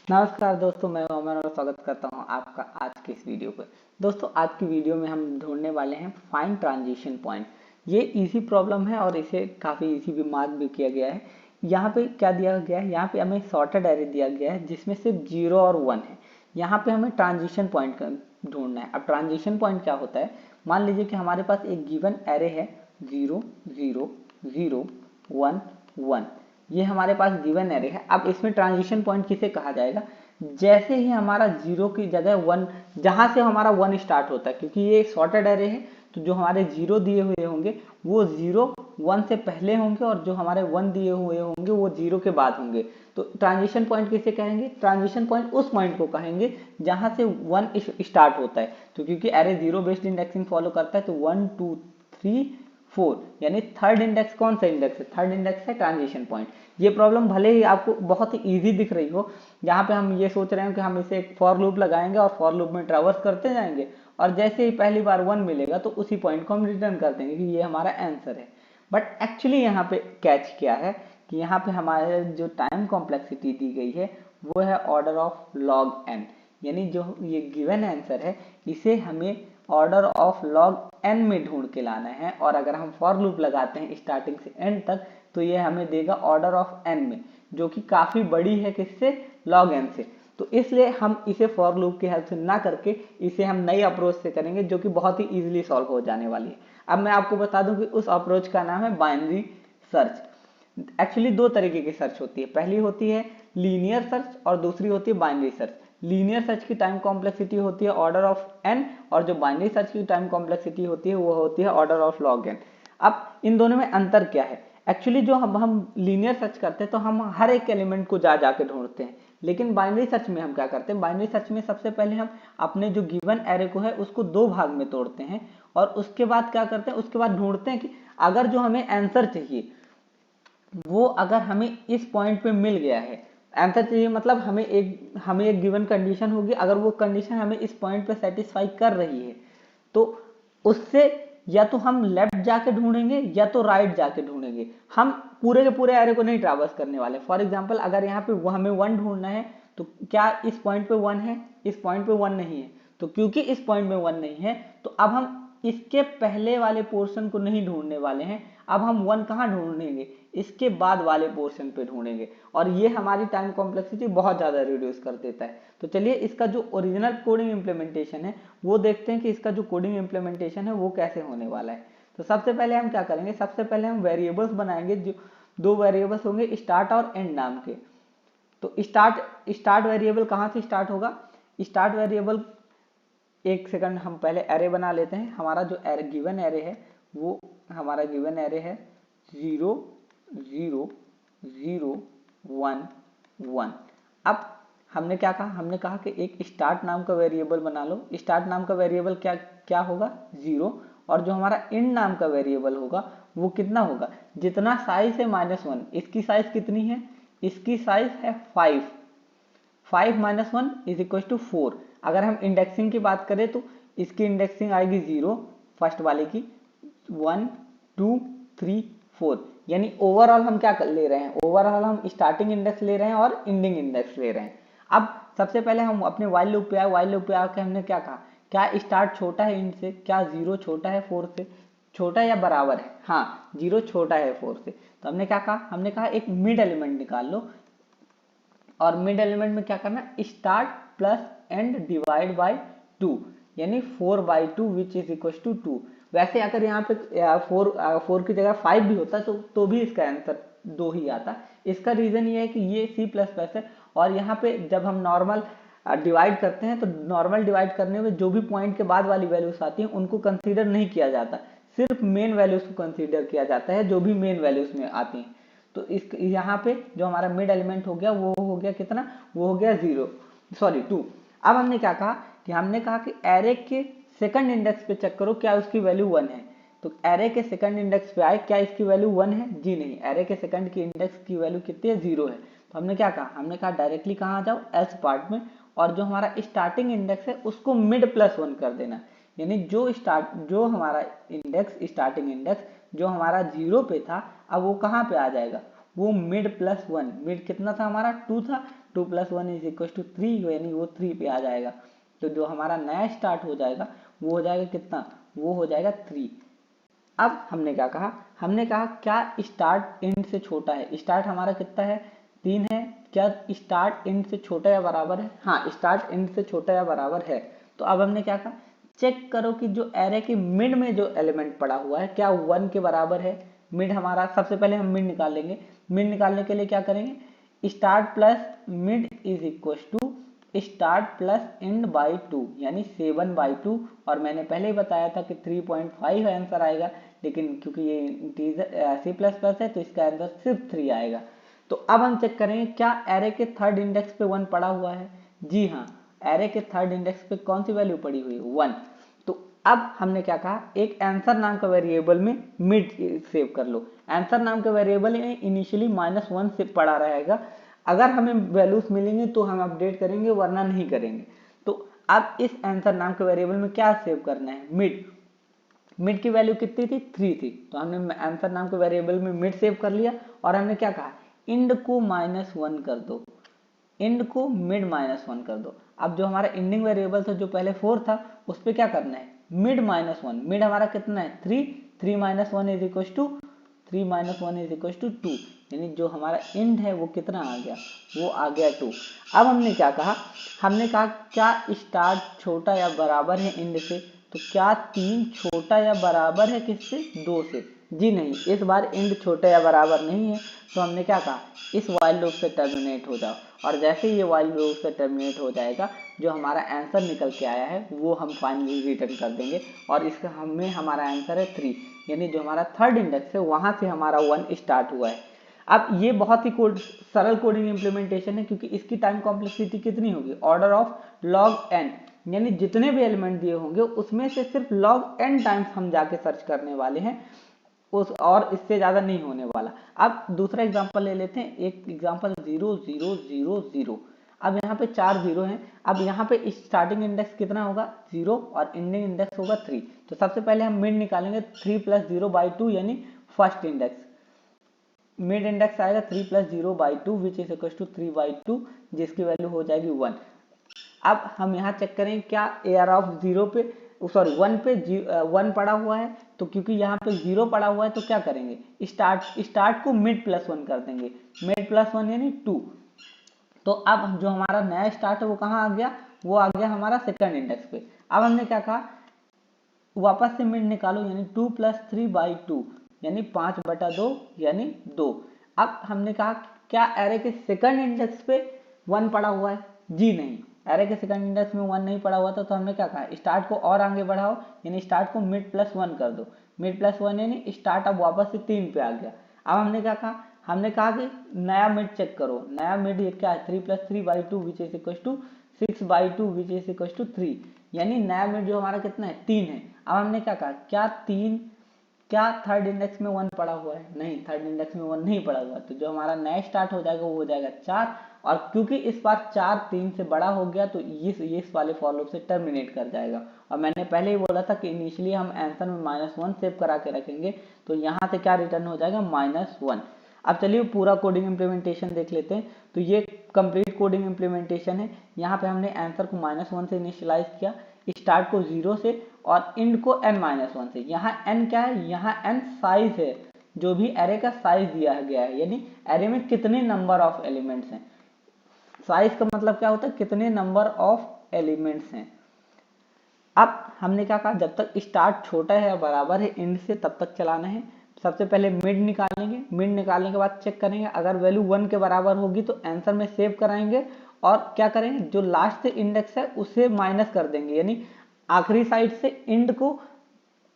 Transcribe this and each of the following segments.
नमस्कार दोस्तों, मैं अमर और स्वागत करता हूं आपका आज के इस वीडियो पर। दोस्तों, आज की वीडियो में हम ढूंढने वाले हैं फाइंड ट्रांजिशन पॉइंट। ये इजी प्रॉब्लम है और इसे काफ़ी इजी भी मार्क भी किया गया है। यहाँ पे क्या दिया गया है, यहाँ पे हमें सॉर्टेड एरे दिया गया है जिसमें सिर्फ 0 और 1 है। यहाँ पे हमें ट्रांजिशन पॉइंट ढूंढना है। अब ट्रांजिशन पॉइंट क्या होता है, मान लीजिए कि हमारे पास एक गिवन एरे है 0 0 0 1 1। ये हमारे पास गिवन एरे है। अब इसमें ट्रांजिशन पॉइंट किसे कहा जाएगा, जैसे ही हमारा 0 की जगह 1, जहां से हमारा 1 स्टार्ट होता है, क्योंकि ये सॉर्टेड एरे है तो जो हमारे 0 दिए हुए होंगे वो 0 1 से पहले होंगे और जो हमारे 1 दिए हुए होंगे वो 0 के बाद होंगे। तो ट्रांजिशन पॉइंट किसे कहेंगे, ट्रांजिशन पॉइंट उस पॉइंट को कहेंगे जहां से 1 स्टार्ट होता है। तो क्योंकि एरे 0 बेस्ड इंडेक्सिंग फॉलो करता है तो 1 2 3 4 यानी थर्ड इंडेक्स कौन सा इंडेक्स है, थर्ड इंडेक्स है ट्रांजिशन पॉइंट। ये प्रॉब्लम भले ही आपको बहुत ही इजी दिख रही हो, यहाँ पे हम ये सोच रहे हैं कि हम इसे एक फॉर लूप लगाएंगे और फॉर लूप में ट्रैवर्स करते जाएंगे और जैसे ही पहली बार 1 मिलेगा तो उसी पॉइंट को हम रिटर्न कर देंगे कि ये हमारा आंसर है। बट एक्चुअली यहाँ पे कैच क्या है कि यहाँ पे हमारे जो टाइम कॉम्प्लेक्सिटी दी गई है वो है ऑर्डर ऑफ लॉग एन। यानी जो ये गिवन आंसर है इसे हमें ऑर्डर ऑफ लॉग एन में ढूंढ के लाना है। और अगर हम फॉर लूप लगाते हैं स्टार्टिंग से एंड तक तो ये हमें देगा ऑर्डर ऑफ एन में, जो कि काफ़ी बड़ी है किससे, लॉग एन से। तो इसलिए हम इसे फॉर लूप की हेल्प से ना करके इसे हम नई अप्रोच से करेंगे जो कि बहुत ही इजीली सॉल्व हो जाने वाली है। अब मैं आपको बता दूं कि उस अप्रोच का नाम है बाइनरी सर्च। एक्चुअली दो तरीके की सर्च होती है, पहली होती है लीनियर सर्च और दूसरी होती है बाइनरी सर्च। लीनियर सर्च की टाइम कॉम्प्लेक्सिटी होती है ऑर्डर ऑफ एन और जो बाइनरी सर्च की टाइम कॉम्प्लेक्सिटी होती है वो होती है ऑर्डर ऑफ लॉग एन। अब इन दोनों में अंतर क्या है, एक्चुअली जो हम लीनियर सर्च करते हैं तो हम हर एक एलिमेंट को जा के ढूंढते हैं, लेकिन बाइनरी सर्च में हम क्या करते हैं, बाइनरी सर्च में सबसे पहले हम अपने जो गिवन एरे को है उसको दो भाग में तोड़ते हैं और उसके बाद क्या करते हैं, उसके बाद ढूंढते हैं कि अगर जो हमें आंसर चाहिए वो अगर हमें इस पॉइंट पे मिल गया है, आंसर चाहिए मतलब हमें एक गिवन कंडीशन होगी, अगर वो कंडीशन हमें इस पॉइंट पे सेटिस्फाई कर रही है तो उससे या तो हम लेफ्ट जाके ढूंढेंगे या तो राइट जाके ढूंढेंगे। हम पूरे के पूरे एरे को नहीं ट्रैवर्स करने वाले। फॉर एग्जांपल अगर यहाँ पे हमें 1 ढूंढना है तो क्या इस पॉइंट पे 1 है, इस पॉइंट पे 1 नहीं है। तो क्योंकि इस पॉइंट में 1 नहीं है तो अब हम इसके पहले वाले पोर्शन को नहीं ढूंढने वाले हैं। अब हम 1 कहाँ ढूंढेंगे, इसके बाद वाले पोर्शन पे ढूंढेंगे और ये हमारी टाइम कॉम्प्लेक्सिटी बहुत ज़्यादा रिड्यूस कर देता है। तो चलिए इसका जो ओरिजिनल कोडिंग इम्प्लीमेंटेशन है वो देखते हैं कि इसका जो कोडिंग इम्प्लीमेंटेशन है वो कैसे होने वाला है। तो सबसे पहले हम क्या करेंगे, सबसे पहले हम वेरिएबल्स बनाएंगे, जो दो वेरिएबल्स होंगे स्टार्ट और एंड नाम के। तो स्टार्ट वेरिएबल कहाँ से स्टार्ट होगा, स्टार्ट वेरिएबल, एक सेकंड हम पहले एरे बना लेते हैं। हमारा जो एरे गिवन एरे है वो हमारा गिवन एरे है 0 0 0 1 1। अब हमने क्या कहा, हमने कहा कि एक स्टार्ट नाम का वेरिएबल बना लो। स्टार्ट नाम का वेरिएबल क्या क्या होगा, 0, और जो हमारा एंड नाम का वेरिएबल होगा वो कितना होगा, जितना साइज है -1। इसकी साइज कितनी है, इसकी साइज है 5। 5 - 1 = 4। अगर हम इंडेक्सिंग की बात करें तो इसकी इंडेक्सिंग आएगी 0, फर्स्ट वाले की 1 2 3 4। यानी ओवरऑल हम क्या ले रहे हैं, ओवरऑल हम स्टार्टिंग इंडेक्स ले रहे हैं और एंडिंग इंडेक्स ले रहे हैं। अब सबसे पहले हम अपने वाइल लूप पे आए, वाइल लूप पे आके हमने क्या कहा, क्या स्टार्ट छोटा है एंड से, क्या 0 छोटा है 4 से, छोटा या बराबर है, हाँ 0 छोटा है 4 से। तो हमने क्या कहा, हमने कहा एक मिड एलिमेंट निकाल लो और मिड एलिमेंट में क्या करना, start plus and divide by 2, यानी 4/2 विच इज इक्वल टू 2। वैसे अगर यहाँ पे 4 की जगह 5 भी होता तो भी इसका आंसर 2 ही आता। इसका रीजन ये है कि ये C++ है और यहाँ पे जब हम नॉर्मल डिवाइड करते हैं तो नॉर्मल डिवाइड करने में जो भी पॉइंट के बाद वाली वैल्यूज आती हैं उनको कंसीडर नहीं किया जाता, सिर्फ मेन वैल्यूज को कंसीडर किया जाता है जो भी मेन वैल्यूज में आती हैं। तो इस यहाँ पे जो हमारा मिड एलिमेंट हो गया वो हो गया कितना, वो हो गया 2। अब हमने क्या कहा कि हमने कहा कि एरे के सेकंड इंडेक्स पे चेक करो क्या उसकी वैल्यू 1 है। तो एरे के सेकंड इंडेक्स पे आए, क्या इसकी वैल्यू 1 है, जी नहीं, एरे के सेकंड की इंडेक्स की वैल्यू कितनी है, 0 है। तो हमने क्या कहा, हमने कहा डायरेक्टली कहाँ आ जाओ, एल्स पार्ट में, और जो हमारा स्टार्टिंग इंडेक्स है उसको मिड +1 कर देना। यानी जो हमारा इंडेक्स, स्टार्टिंग इंडेक्स जो हमारा 0 पे था अब वो कहाँ पे आ जाएगा, वो मिड प्लस वन, मिड कितना था हमारा 2 था, 2 + 1 = 3, यानी वो 3 पे आ जाएगा। तो जो हमारा नया स्टार्ट हो जाएगा वो हो जाएगा कितना, वो हो जाएगा 3। अब हमने क्या कहा, हमने कहा क्या स्टार्ट एंड से छोटा है, स्टार्ट हमारा कितना है 3 है, क्या स्टार्ट एंड से छोटा या बराबर है, हाँ स्टार्ट एंड से छोटा या बराबर है। तो अब हमने क्या कहा, चेक करो कि जो एरे के मिड में जो एलिमेंट पड़ा हुआ है क्या 1 के बराबर है। मिड हमारा, सबसे पहले हम मिड निकाल लेंगे, मिड निकालने के लिए क्या करेंगे, start plus mid is equal to start plus end by 2 यानी 7/2। और मैंने पहले ही बताया था कि 3.5 आंसर आएगा, लेकिन क्योंकि ये इंटीजर C++ है तो इसका आंसर सिर्फ 3 आएगा। तो अब हम चेक करेंगे क्या एरे के थर्ड इंडेक्स पे 1 पड़ा हुआ है। जी हाँ, एरे के थर्ड इंडेक्स पे कौन सी वैल्यू पड़ी हुई है 1। तो अब हमने क्या कहा, एक आंसर नाम का वेरिएबल में मिड सेव कर लो। आंसर नाम का वेरिएबल में इनिशियली -1 से पड़ा रहेगा, अगर हमें वैल्यूज मिलेंगे तो हम अपडेट करेंगे वरना नहीं करेंगे। तो अब इस आंसर नाम के वेरिएबल में क्या सेव करना है, मिड। मिड की वैल्यू कितनी थी 3 थी, तो हमने आंसर नाम के वेरिएबल में मिड सेव कर लिया। और हमने क्या कहा, इंड को -1 कर दो, इंड को मिड -1 कर दो। अब जो हमारा इंडिंग वेरिएबल था जो पहले 4 था उस पर क्या करना है, मिड -1, मिड हमारा कितना है 3, 3 - 1 is equal to 3 - 1 is equal to 2, यानी जो हमारा इंड है वो कितना आ गया, वो आ गया 2। अब हमने क्या कहा, हमने कहा क्या स्टार्ट छोटा या बराबर है इंड से, तो क्या 3 छोटा या बराबर है किससे, 2 से। जी नहीं, इस बार इंड छोटा या बराबर नहीं है, तो हमने क्या कहा, इस वाइल लूप से टर्मिनेट हो जाओ। और जैसे ही ये वाइल लूप से टर्मिनेट हो जाएगा, जो हमारा आंसर निकल के आया है वो हम फाइनली रिटर्न कर देंगे। और इसका हमें हमारा आंसर है 3, यानी जो हमारा थर्ड इंडेक्स है वहां से हमारा 1 स्टार्ट हुआ है। अब ये बहुत ही सरल कोडिंग इंप्लीमेंटेशन है, क्योंकि इसकी टाइम कॉम्प्लेक्सिटी कितनी होगी, ऑर्डर ऑफ log n, यानी जितने भी एलिमेंट दिए होंगे उसमें से सिर्फ log n टाइम्स हम जाके सर्च करने वाले हैं, उस और इससे ज़्यादा नहीं होने वाला। अब दूसरा एग्जांपल ले लेते हैं, एक एग्जांपल 0 0 0 0। अब यहाँ पे 4 0 हैं, अब यहाँ पे स्टार्टिंग इंडेक्स कितना होगा 0 और एंडिंग इंडेक्स होगा 3। तो सबसे पहले हम मिड निकालेंगे, 3 + 0/2 यानी फर्स्ट इंडेक्स, मिड इंडेक्स आएगा 3 + 0/2 विच इज इक्वल टू 3/2, जिसकी वैल्यू हो जाएगी 1। अब हम यहाँ चेक करें क्या AR ऑफ 0 पे, सॉरी 1 पे 1 पड़ा हुआ है, तो क्योंकि यहाँ पे 0 पड़ा हुआ है तो क्या करेंगे, स्टार्ट को मिड +1 कर देंगे, मिड +1 यानी 2। तो अब जो हमारा नया स्टार्ट है वो कहाँ आ गया, वो आ गया हमारा सेकंड इंडेक्स पे। अब हमने क्या कहा, वापस से मिड निकालो, यानी 2 + 3/2 यानी 5/2 यानी 2। अब हमने कहा क्या एरे के सेकंड इंडेक्स पे 1 पड़ा हुआ है, जी नहीं, एरे के सेकंड इंडेक्स में 1 नहीं पड़ा हुआ था। तो हमने क्या कहा, स्टार्ट को और आगे बढ़ाओ, यानी स्टार्ट को मिड +1 कर दो, मिड +1 यानी स्टार्ट अब वापस से 3 पे आ गया। अब हमने क्या कहा, हमने कहा कि नया मिड चेक करो, नया मिड ये क्या है 3 + 3/2 which is equal to 6/2 which is equal to 3, यानी नया मिड जो हमारा कितना है 3 है। अब हमने क्या कहा, क्या थर्ड इंडेक्स में 1 पड़ा हुआ है, नहीं थर्ड इंडेक्स में 1 नहीं पड़ा हुआ, तो जो हमारा नया स्टार्ट हो जाएगा वो हो जाएगा 4। और क्योंकि इस बार 4 3 से बड़ा हो गया तो इस वाले फॉर लूप से टर्मिनेट कर जाएगा। और मैंने पहले ही बोला था कि इनिशियली हम आंसर में -1 सेव करा के रखेंगे, तो यहाँ से क्या रिटर्न हो जाएगा -1। अब चलिए पूरा कोडिंग इम्प्लीमेंटेशन देख लेते हैं। तो ये कंप्लीट कोडिंग इम्प्लीमेंटेशन है, यहाँ पे हमने आंसर को -1 से इनिशियलाइज किया, स्टार्ट को 0 से और इंड को n-1 से। यहाँ n क्या है, यहाँ n साइज है, जो भी एरे का साइज दिया गया है, यानी एरे में कितने नंबर ऑफ एलिमेंट्स हैं। साइज का मतलब क्या होता है, कितने नंबर ऑफ एलिमेंट्स हैं। अब हमने क्या कहा, जब तक स्टार्ट छोटा है या बराबर है इंड से तब तक चलाना है। सबसे पहले मिड निकालेंगे, मिड निकालने के बाद चेक करेंगे, अगर वैल्यू 1 के बराबर होगी तो आंसर में सेव कराएंगे और क्या करेंगे, जो लास्ट इंडेक्स है उसे माइनस कर देंगे, यानी आखिरी साइड से इंड को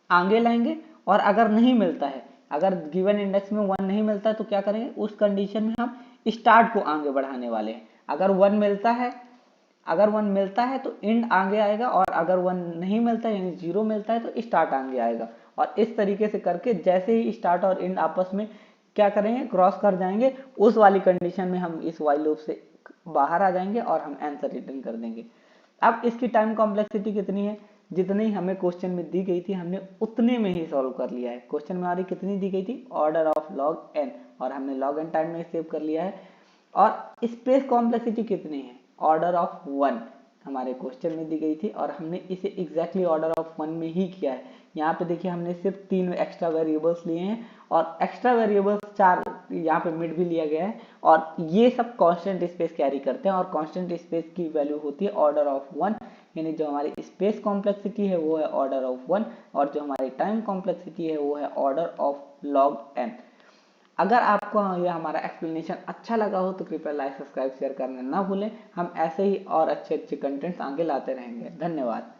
आगे लाएंगे। और अगर नहीं मिलता है, अगर गिवन इंडेक्स में 1 नहीं मिलता है तो क्या करेंगे, उस कंडीशन में हम स्टार्ट को आगे बढ़ाने वाले हैं। अगर 1 मिलता है तो इंड आगे आएगा, और अगर 1 नहीं मिलता है यानी 0 मिलता है तो स्टार्ट आगे आएगा। और इस तरीके से करके जैसे ही स्टार्ट और इंड आपस में क्या करेंगे, क्रॉस कर जाएंगे, उस वाली कंडीशन में हम इस वाइल लूप से बाहर आ जाएंगे और हम आंसर रिटर्न कर देंगे। अब इसकी टाइम कॉम्प्लेक्सिटी कितनी है, जितनी हमें क्वेश्चन में दी गई थी हमने उतने में ही सॉल्व कर लिया है। क्वेश्चन में हमारी कितनी दी गई थी, ऑर्डर ऑफ लॉग एन, और हमने लॉग एन टाइम में सेव कर लिया है। और स्पेस कॉम्प्लेक्सिटी कितनी है, ऑर्डर ऑफ 1 हमारे क्वेश्चन में दी गई थी और हमने इसे एग्जैक्टली ऑर्डर ऑफ 1 में ही किया है। यहाँ पे देखिए हमने सिर्फ 3 एक्स्ट्रा वेरिएबल्स लिए हैं और एक्स्ट्रा वेरिएबल्स 4 यहाँ पे मिड भी लिया गया है, और ये सब कांस्टेंट स्पेस कैरी करते हैं और कांस्टेंट स्पेस की वैल्यू होती है ऑर्डर ऑफ 1, यानी जो हमारी स्पेस कॉम्प्लेक्सिटी है वो है ऑर्डर ऑफ 1 और जो हमारी टाइम कॉम्प्लेक्सिटी है वो है ऑर्डर ऑफ लॉग एन। अगर आपको यह हमारा एक्सप्लेनेशन अच्छा लगा हो तो कृपया लाइक सब्सक्राइब शेयर करना ना भूलें। हम ऐसे ही और अच्छे अच्छे कंटेंट्स आगे लाते रहेंगे। धन्यवाद।